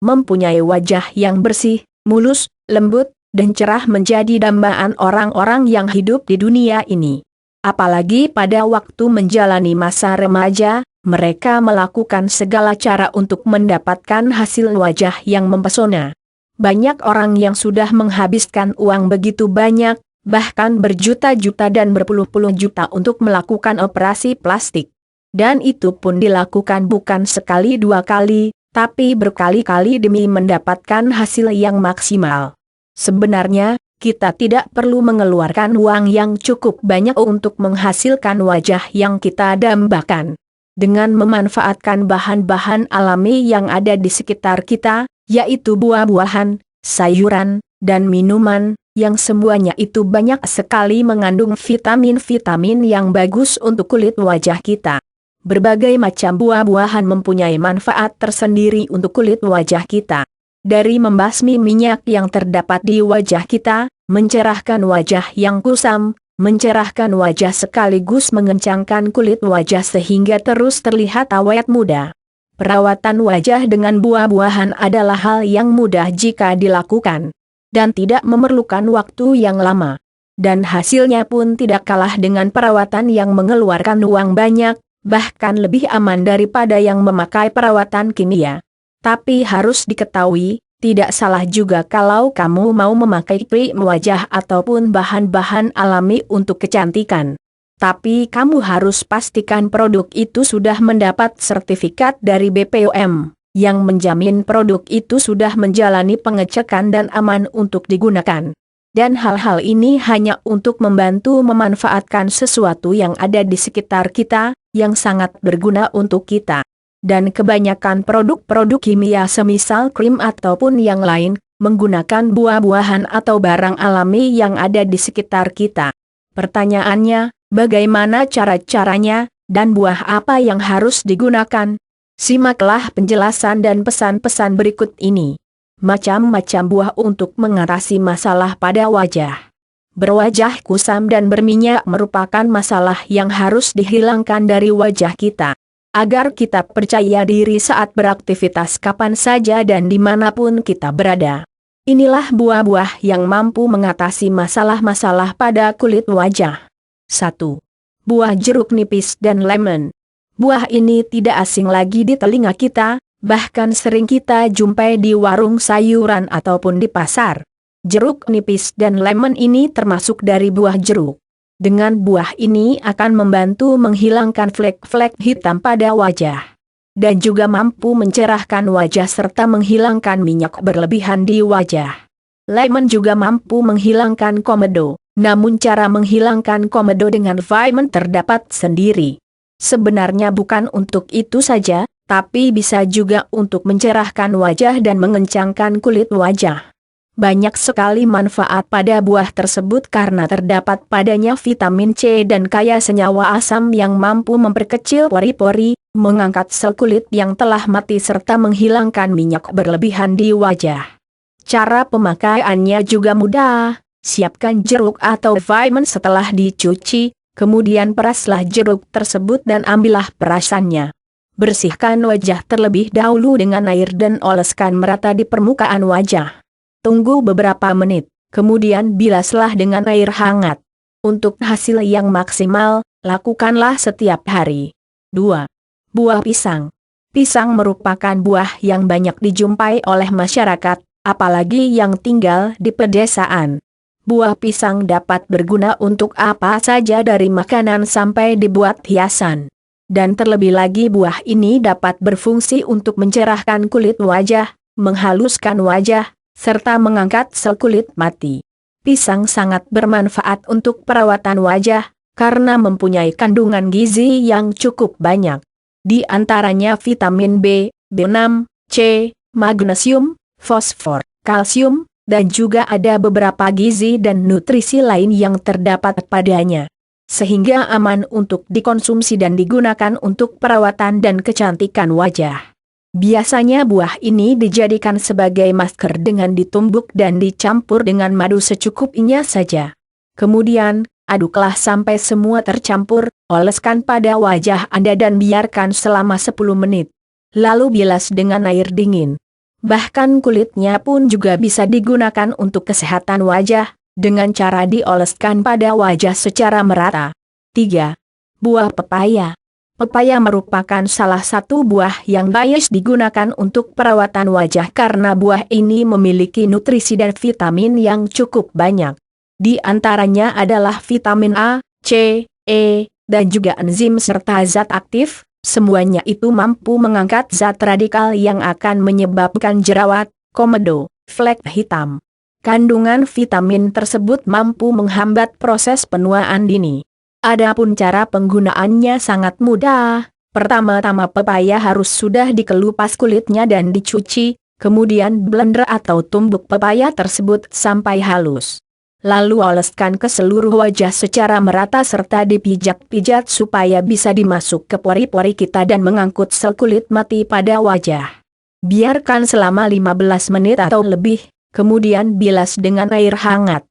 mempunyai wajah yang bersih, mulus, lembut, dan cerah menjadi dambaan orang-orang yang hidup di dunia ini. Apalagi pada waktu menjalani masa remaja, mereka melakukan segala cara untuk mendapatkan hasil wajah yang mempesona. Banyak orang yang sudah menghabiskan uang begitu banyak, bahkan berjuta-juta dan berpuluh-puluh juta untuk melakukan operasi plastik. Dan itu pun dilakukan bukan sekali dua kali, tapi berkali-kali demi mendapatkan hasil yang maksimal. Sebenarnya, kita tidak perlu mengeluarkan uang yang cukup banyak untuk menghasilkan wajah yang kita dambakan. Dengan memanfaatkan bahan-bahan alami yang ada di sekitar kita, yaitu buah-buahan, sayuran, dan minuman, yang semuanya itu banyak sekali mengandung vitamin-vitamin yang bagus untuk kulit wajah kita. Berbagai macam buah-buahan mempunyai manfaat tersendiri untuk kulit wajah kita. Dari membasmi minyak yang terdapat di wajah kita, mencerahkan wajah yang kusam, mencerahkan wajah sekaligus mengencangkan kulit wajah sehingga terus terlihat awet muda. Perawatan wajah dengan buah-buahan adalah hal yang mudah jika dilakukan, dan tidak memerlukan waktu yang lama. Dan hasilnya pun tidak kalah dengan perawatan yang mengeluarkan uang banyak, bahkan lebih aman daripada yang memakai perawatan kimia. Tapi harus diketahui, tidak salah juga kalau kamu mau memakai krim wajah ataupun bahan-bahan alami untuk kecantikan. Tapi kamu harus pastikan produk itu sudah mendapat sertifikat dari BPOM, yang menjamin produk itu sudah menjalani pengecekan dan aman untuk digunakan. Dan hal-hal ini hanya untuk membantu memanfaatkan sesuatu yang ada di sekitar kita, yang sangat berguna untuk kita. Dan kebanyakan produk-produk kimia semisal krim ataupun yang lain, menggunakan buah-buahan atau barang alami yang ada di sekitar kita. Pertanyaannya, bagaimana cara-caranya, dan buah apa yang harus digunakan? Simaklah penjelasan dan pesan-pesan berikut ini. Macam-macam buah untuk mengatasi masalah pada wajah. Berwajah kusam dan berminyak merupakan masalah yang harus dihilangkan dari wajah kita. Agar kita percaya diri saat beraktivitas kapan saja dan dimanapun kita berada. Inilah buah-buah yang mampu mengatasi masalah-masalah pada kulit wajah. 1. Buah jeruk nipis dan lemon. Buah ini tidak asing lagi di telinga kita, bahkan sering kita jumpai di warung sayuran ataupun di pasar. Jeruk nipis dan lemon ini termasuk dari buah jeruk. Dengan buah ini akan membantu menghilangkan flek-flek hitam pada wajah. Dan juga mampu mencerahkan wajah serta menghilangkan minyak berlebihan di wajah. Lemon juga mampu menghilangkan komedo, namun cara menghilangkan komedo dengan vitamin terdapat sendiri. Sebenarnya bukan untuk itu saja, tapi bisa juga untuk mencerahkan wajah dan mengencangkan kulit wajah. Banyak sekali manfaat pada buah tersebut karena terdapat padanya vitamin C dan kaya senyawa asam yang mampu memperkecil pori-pori, mengangkat sel kulit yang telah mati serta menghilangkan minyak berlebihan di wajah. Cara pemakaiannya juga mudah. Siapkan jeruk atau vitamin setelah dicuci, kemudian peraslah jeruk tersebut dan ambillah perasannya. Bersihkan wajah terlebih dahulu dengan air dan oleskan merata di permukaan wajah. Tunggu beberapa menit, kemudian bilaslah dengan air hangat. Untuk hasil yang maksimal, lakukanlah setiap hari. 2. Buah pisang. Pisang merupakan buah yang banyak dijumpai oleh masyarakat, apalagi yang tinggal di pedesaan. Buah pisang dapat berguna untuk apa saja dari makanan sampai dibuat hiasan. Dan terlebih lagi buah ini dapat berfungsi untuk mencerahkan kulit wajah, menghaluskan wajah, serta mengangkat sel kulit mati. Pisang sangat bermanfaat untuk perawatan wajah, karena mempunyai kandungan gizi yang cukup banyak. Di antaranya vitamin B, B6, C, magnesium, fosfor, kalsium, dan juga ada beberapa gizi dan nutrisi lain yang terdapat padanya. Sehingga aman untuk dikonsumsi dan digunakan untuk perawatan dan kecantikan wajah. Biasanya buah ini dijadikan sebagai masker dengan ditumbuk dan dicampur dengan madu secukupnya saja. Kemudian, aduklah sampai semua tercampur, oleskan pada wajah Anda dan biarkan selama 10 menit. Lalu bilas dengan air dingin. Bahkan kulitnya pun juga bisa digunakan untuk kesehatan wajah, dengan cara dioleskan pada wajah secara merata. 3. Buah pepaya. Pepaya merupakan salah satu buah yang bias digunakan untuk perawatan wajah karena buah ini memiliki nutrisi dan vitamin yang cukup banyak. Di antaranya adalah vitamin A, C, E, dan juga enzim serta zat aktif. Semuanya itu mampu mengangkat zat radikal yang akan menyebabkan jerawat, komedo, flek hitam. Kandungan vitamin tersebut mampu menghambat proses penuaan dini. Adapun cara penggunaannya sangat mudah. Pertama-tama pepaya harus sudah dikelupas kulitnya dan dicuci, kemudian blender atau tumbuk pepaya tersebut sampai halus. Lalu oleskan ke seluruh wajah secara merata serta dipijat-pijat supaya bisa dimasuk ke pori-pori kita dan mengangkut sel kulit mati pada wajah. Biarkan selama 15 menit atau lebih, kemudian bilas dengan air hangat.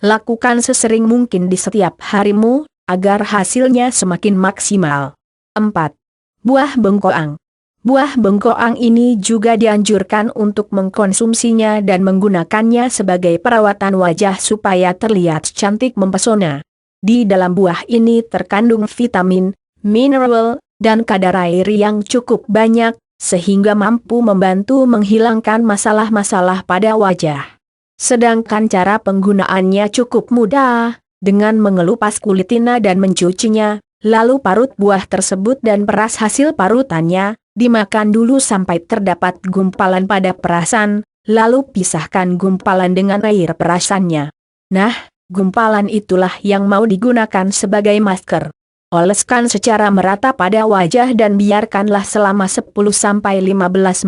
Lakukan sesering mungkin di setiap harimu, agar hasilnya semakin maksimal. 4. Buah bengkoang. Buah bengkoang ini juga dianjurkan untuk mengkonsumsinya dan menggunakannya sebagai perawatan wajah supaya terlihat cantik mempesona. Di dalam buah ini terkandung vitamin, mineral, dan kadar air yang cukup banyak, sehingga mampu membantu menghilangkan masalah-masalah pada wajah. Sedangkan cara penggunaannya cukup mudah, dengan mengelupas kulitina dan mencucinya, lalu parut buah tersebut dan peras hasil parutannya, dimakan dulu sampai terdapat gumpalan pada perasan, lalu pisahkan gumpalan dengan air perasannya. Nah, gumpalan itulah yang mau digunakan sebagai masker. Oleskan secara merata pada wajah dan biarkanlah selama 10-15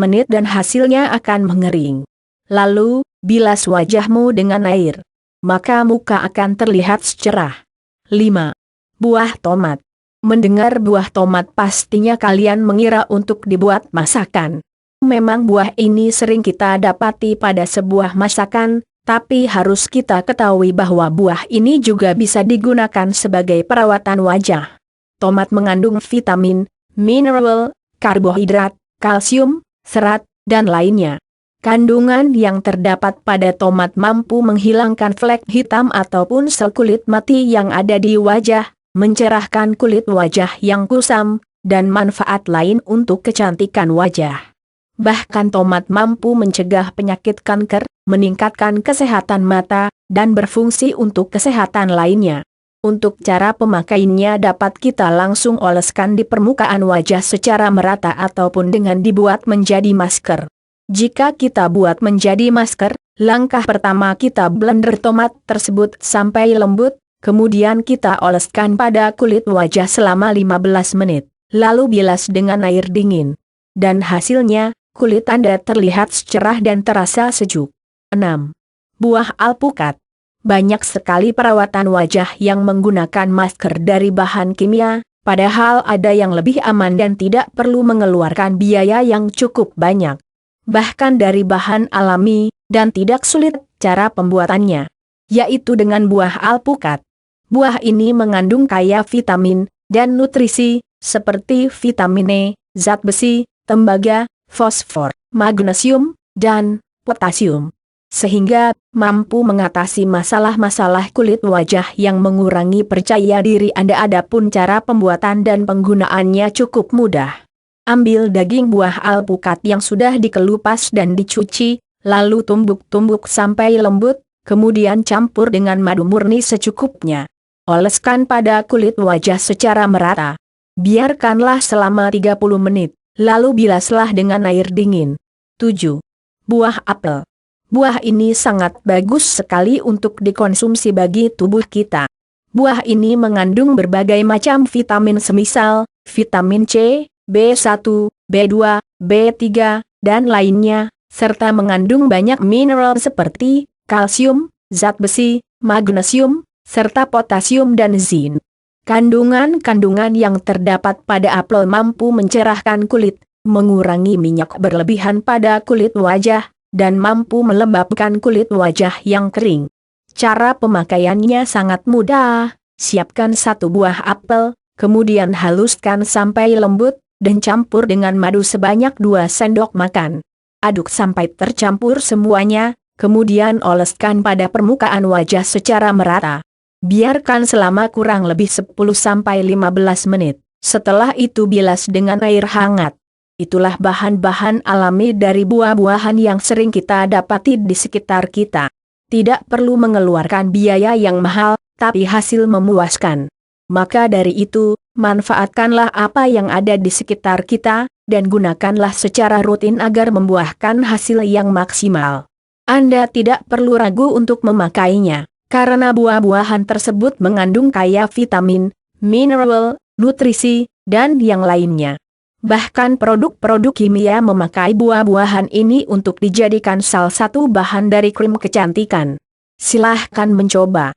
menit dan hasilnya akan mengering. Lalu, bilas wajahmu dengan air. Maka muka akan terlihat cerah. 5. Buah tomat. Mendengar buah tomat pastinya kalian mengira untuk dibuat masakan. Memang buah ini sering kita dapati pada sebuah masakan, tapi harus kita ketahui bahwa buah ini juga bisa digunakan sebagai perawatan wajah. Tomat mengandung vitamin, mineral, karbohidrat, kalsium, serat, dan lainnya. Kandungan yang terdapat pada tomat mampu menghilangkan flek hitam ataupun sel kulit mati yang ada di wajah, mencerahkan kulit wajah yang kusam, dan manfaat lain untuk kecantikan wajah. Bahkan tomat mampu mencegah penyakit kanker, meningkatkan kesehatan mata, dan berfungsi untuk kesehatan lainnya. Untuk cara pemakaiannya dapat kita langsung oleskan di permukaan wajah secara merata ataupun dengan dibuat menjadi masker. Jika kita buat menjadi masker, langkah pertama kita blender tomat tersebut sampai lembut, kemudian kita oleskan pada kulit wajah selama 15 menit, lalu bilas dengan air dingin. Dan hasilnya, kulit Anda terlihat cerah dan terasa sejuk. 6. Buah alpukat. Banyak sekali perawatan wajah yang menggunakan masker dari bahan kimia, padahal ada yang lebih aman dan tidak perlu mengeluarkan biaya yang cukup banyak. Bahkan dari bahan alami, dan tidak sulit cara pembuatannya, yaitu dengan buah alpukat. Buah ini mengandung kaya vitamin, dan nutrisi, seperti vitamin E, zat besi, tembaga, fosfor, magnesium, dan potasium. Sehingga, mampu mengatasi masalah-masalah kulit wajah yang mengurangi percaya diri Anda. Adapun cara pembuatan dan penggunaannya cukup mudah. Ambil daging buah alpukat yang sudah dikelupas dan dicuci, lalu tumbuk-tumbuk sampai lembut, kemudian campur dengan madu murni secukupnya. Oleskan pada kulit wajah secara merata. Biarkanlah selama 30 menit, lalu bilaslah dengan air dingin. 7. Buah apel. Buah ini sangat bagus sekali untuk dikonsumsi bagi tubuh kita. Buah ini mengandung berbagai macam vitamin semisal, vitamin C, B1, B2, B3, dan lainnya, serta mengandung banyak mineral seperti kalsium, zat besi, magnesium, serta potasium dan zinc. Kandungan-kandungan yang terdapat pada apel mampu mencerahkan kulit, mengurangi minyak berlebihan pada kulit wajah, dan mampu melembabkan kulit wajah yang kering. Cara pemakaiannya sangat mudah. Siapkan satu buah apel, kemudian haluskan sampai lembut, dan campur dengan madu sebanyak 2 sendok makan. aduk sampai tercampur semuanya, kemudian oleskan pada permukaan wajah secara merata. Biarkan selama kurang lebih 10-15 menit. Setelah itu bilas dengan air hangat. Itulah bahan-bahan alami dari buah-buahan yang sering kita dapati di sekitar kita. Tidak perlu mengeluarkan biaya yang mahal, tapi hasil memuaskan. Maka dari itu, manfaatkanlah apa yang ada di sekitar kita, dan gunakanlah secara rutin agar membuahkan hasil yang maksimal. Anda tidak perlu ragu untuk memakainya, karena buah-buahan tersebut mengandung kaya vitamin, mineral, nutrisi, dan yang lainnya. Bahkan produk-produk kimia memakai buah-buahan ini untuk dijadikan salah satu bahan dari krim kecantikan. Silahkan mencoba.